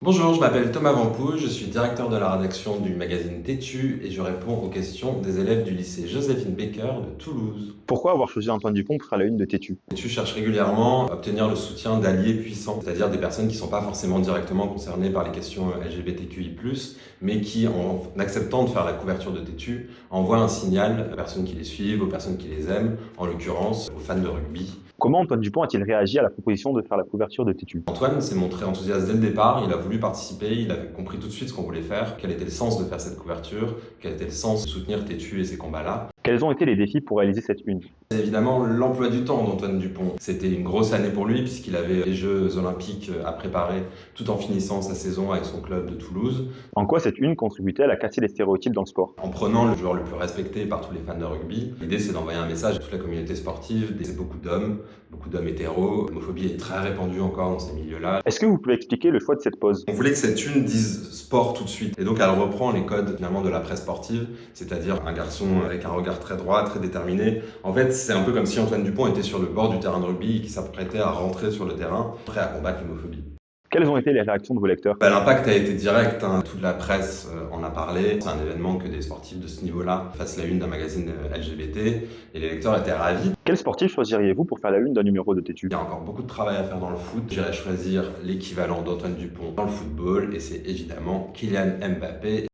Bonjour, je m'appelle Thomas Vampou, je suis directeur de la rédaction du magazine Têtu et je réponds aux questions des élèves du lycée Joséphine Baker de Toulouse. Pourquoi avoir choisi Antoine Dupont pour faire la une de Têtu? Têtu cherche régulièrement à obtenir le soutien d'alliés puissants, c'est-à-dire des personnes qui ne sont pas forcément directement concernées par les questions LGBTQI+, mais qui, en acceptant de faire la couverture de Têtu, envoient un signal aux personnes qui les suivent, aux personnes qui les aiment, en l'occurrence aux fans de rugby. Comment Antoine Dupont a-t-il réagi à la proposition de faire la couverture de Têtu? Antoine s'est montré enthousiaste dès le départ, il a voulu participer, il a compris tout de suite ce qu'on voulait faire, quel était le sens de faire cette couverture, quel était le sens de soutenir Têtu et ses combats-là. Quels ont été les défis pour réaliser cette une? C'est évidemment l'emploi du temps d'Antoine Dupont. C'était une grosse année pour lui puisqu'il avait les Jeux Olympiques à préparer tout en finissant sa saison avec son club de Toulouse. En quoi cette une contribuait-elle à casser les stéréotypes dans le sport? En prenant le joueur le plus respecté par tous les fans de rugby, l'idée c'est d'envoyer un message à toute la communauté sportive. C'est beaucoup d'hommes hétéros. L'homophobie est très répandue encore dans ces milieux-là. Est-ce que vous pouvez expliquer le choix de cette pause? On voulait que cette une dise sport tout de suite. Et donc elle reprend les codes finalement de la presse sportive, c'est-à-dire un garçon avec un regard très droit, très déterminé. En fait, c'est un peu comme si Antoine Dupont était sur le bord du terrain de rugby et qui s'apprêtait à rentrer sur le terrain, prêt à combattre l'homophobie. Quelles ont été les réactions de vos lecteurs? L'impact a été direct, hein. Toute la presse en a parlé. C'est un événement que des sportifs de ce niveau-là fassent la une d'un magazine LGBT et les lecteurs étaient ravis. Quel sportif choisiriez-vous pour faire la une d'un numéro de Têtu? Il y a encore beaucoup de travail à faire dans le foot. J'irai choisir l'équivalent d'Antoine Dupont dans le football et c'est évidemment Kylian Mbappé.